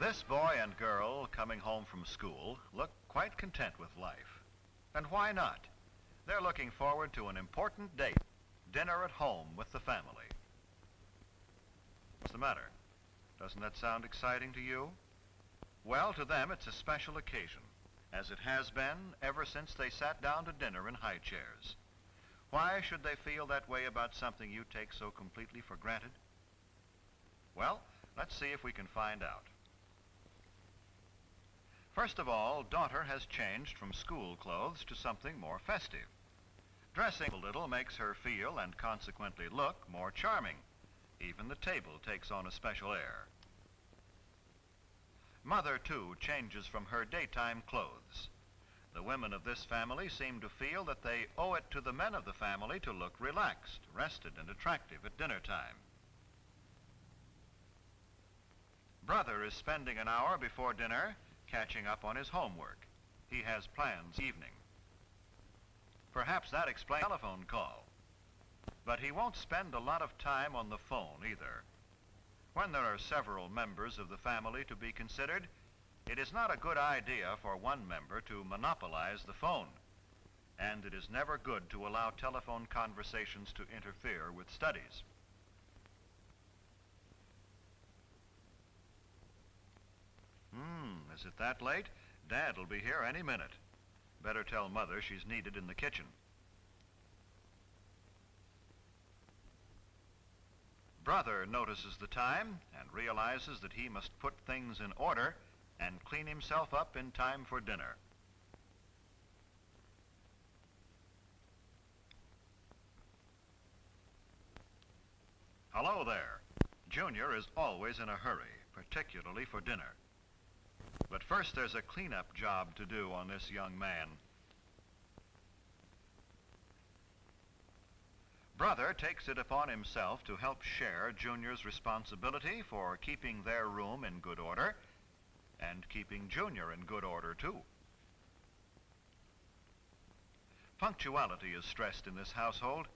This boy and girl coming home from school look quite content with life. And why not? They're looking forward to an important date, dinner at home with the family. What's the matter? Doesn't that sound exciting to you? Well, to them it's a special occasion, as it has been ever since they sat down to dinner in high chairs. Why should they feel that way about something you take so completely for granted? Well, let's see if we can find out. First of all, daughter has changed from school clothes to something more festive. Dressing a little makes her feel and consequently look more charming. Even the table takes on a special air. Mother, too, changes from her daytime clothes. The women of this family seem to feel that they owe it to the men of the family to look relaxed, rested, and attractive at dinner time. Brother is spending an hour before dinner catching up on his homework. He has plans this evening. Perhaps that explains the telephone call. But he won't spend a lot of time on the phone either. When there are several members of the family to be considered, it is not a good idea for one member to monopolize the phone. And it is never good to allow telephone conversations to interfere with studies. Is it that late? Dad will be here any minute. Better tell Mother she's needed in the kitchen. Brother notices the time and realizes that he must put things in order and clean himself up in time for dinner. Hello there. Junior is always in a hurry, particularly for dinner. But first there's a cleanup job to do on this young man. Brother takes it upon himself to help share Junior's responsibility for keeping their room in good order and keeping Junior in good order, too. Punctuality is stressed in this household.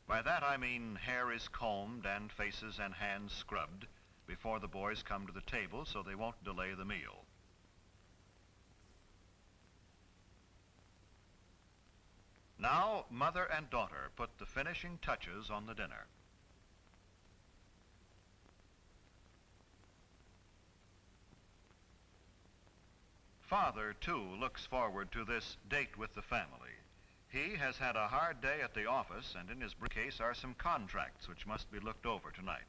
By that I mean hair is combed and faces and hands scrubbed before the boys come to the table so they won't delay the meal. Now, mother and daughter put the finishing touches on the dinner. Father, too, looks forward to this date with the family. He has had a hard day at the office, and in his briefcase are some contracts which must be looked over tonight.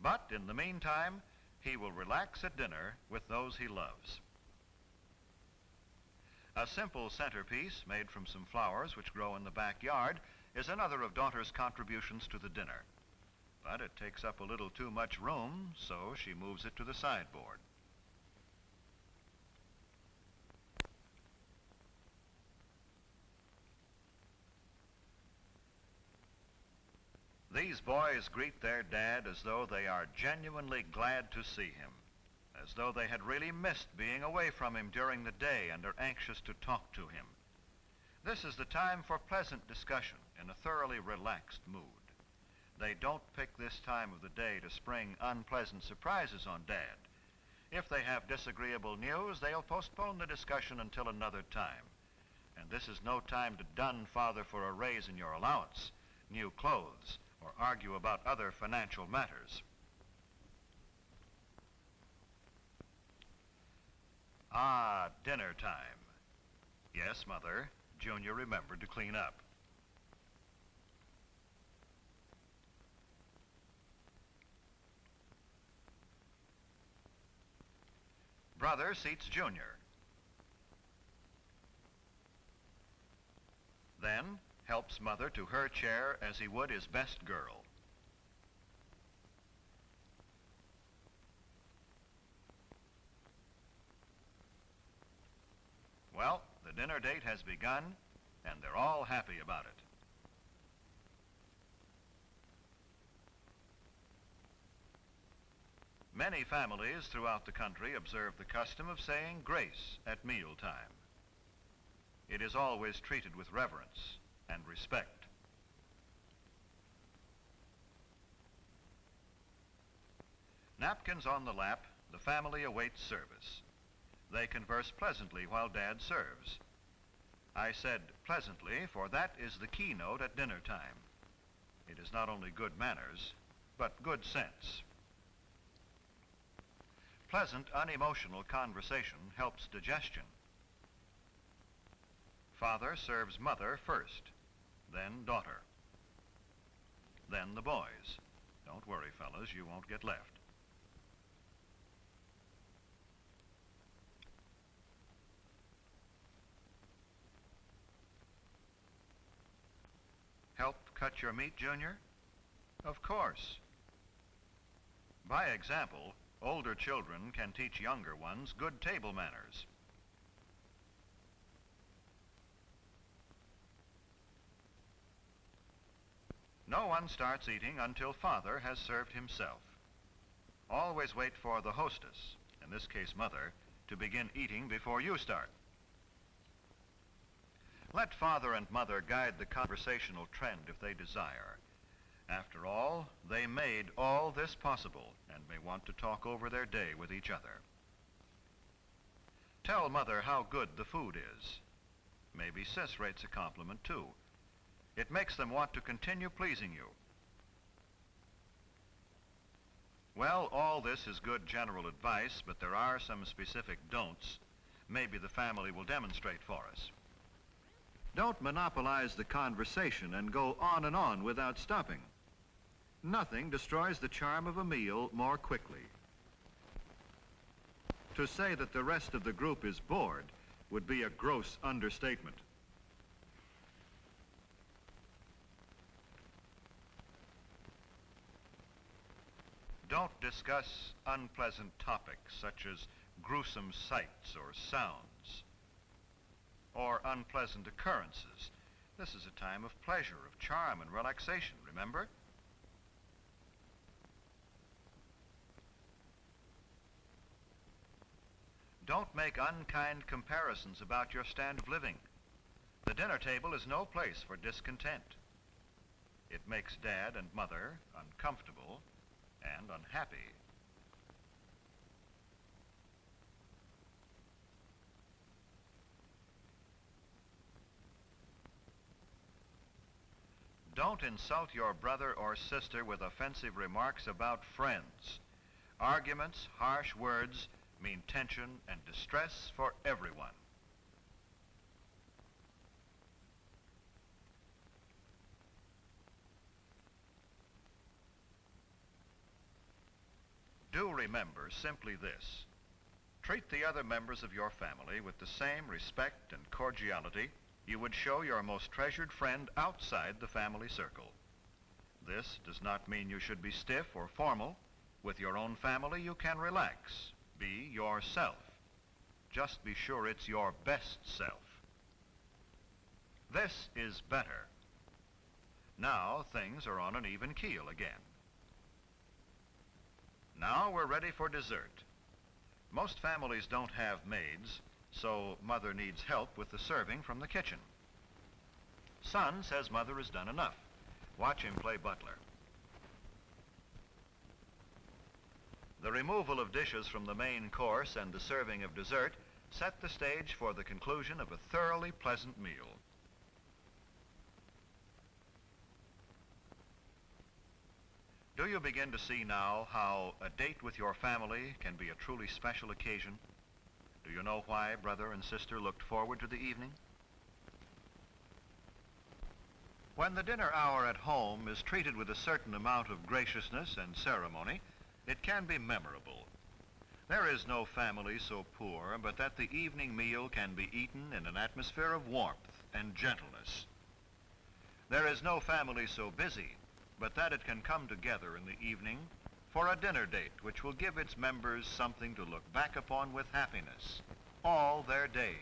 But in the meantime, he will relax at dinner with those he loves. A simple centerpiece made from some flowers which grow in the backyard is another of daughter's contributions to the dinner. But it takes up a little too much room, so she moves it to the sideboard. These boys greet their dad as though they are genuinely glad to see him, as though they had really missed being away from him during the day and are anxious to talk to him. This is the time for pleasant discussion in a thoroughly relaxed mood. They don't pick this time of the day to spring unpleasant surprises on Dad. If they have disagreeable news, they'll postpone the discussion until another time. And this is no time to dun Father for a raise in your allowance, new clothes, or argue about other financial matters. Ah, dinner time. Yes, Mother, Junior remembered to clean up. Brother seats Junior. Then helps Mother to her chair as he would his best girl. Well, the dinner date has begun, and they're all happy about it. Many families throughout the country observe the custom of saying grace at mealtime. It is always treated with reverence and respect. Napkins on the lap The family awaits service. They converse pleasantly while Dad serves. I said pleasantly, for that is the keynote at dinner time. It is not only good manners, but good sense. Pleasant, unemotional conversation helps digestion. Father serves mother first, then daughter, then the boys. Don't worry, fellas, you won't get left. Help cut your meat, Junior? Of course. By example, older children can teach younger ones good table manners. No one starts eating until Father has served himself. Always wait for the hostess, in this case Mother, to begin eating before you start. Let Father and Mother guide the conversational trend if they desire. After all, they made all this possible and may want to talk over their day with each other. Tell Mother how good the food is. Maybe Sis rates a compliment too. It makes them want to continue pleasing you. Well, all this is good general advice, but there are some specific don'ts. Maybe the family will demonstrate for us. Don't monopolize the conversation and go on and on without stopping. Nothing destroys the charm of a meal more quickly. To say that the rest of the group is bored would be a gross understatement. Don't discuss unpleasant topics such as gruesome sights or sounds, or unpleasant occurrences. This is a time of pleasure, of charm and relaxation, remember? Don't make unkind comparisons about your standard of living. The dinner table is no place for discontent. It makes Dad and Mother uncomfortable and unhappy. Don't insult your brother or sister with offensive remarks about friends. Arguments, harsh words mean tension and distress for everyone. Do remember simply this. Treat the other members of your family with the same respect and cordiality you would show your most treasured friend outside the family circle. This does not mean you should be stiff or formal. With your own family, you can relax. Be yourself. Just be sure it's your best self. This is better. Now things are on an even keel again. Now we're ready for dessert. Most families don't have maids, so Mother needs help with the serving from the kitchen. Son says Mother has done enough. Watch him play butler. The removal of dishes from the main course and the serving of dessert set the stage for the conclusion of a thoroughly pleasant meal. Do you begin to see now how a date with your family can be a truly special occasion? Do you know why brother and sister looked forward to the evening? When the dinner hour at home is treated with a certain amount of graciousness and ceremony, it can be memorable. There is no family so poor but that the evening meal can be eaten in an atmosphere of warmth and gentleness. There is no family so busy but that it can come together in the evening for a dinner date which will give its members something to look back upon with happiness all their days.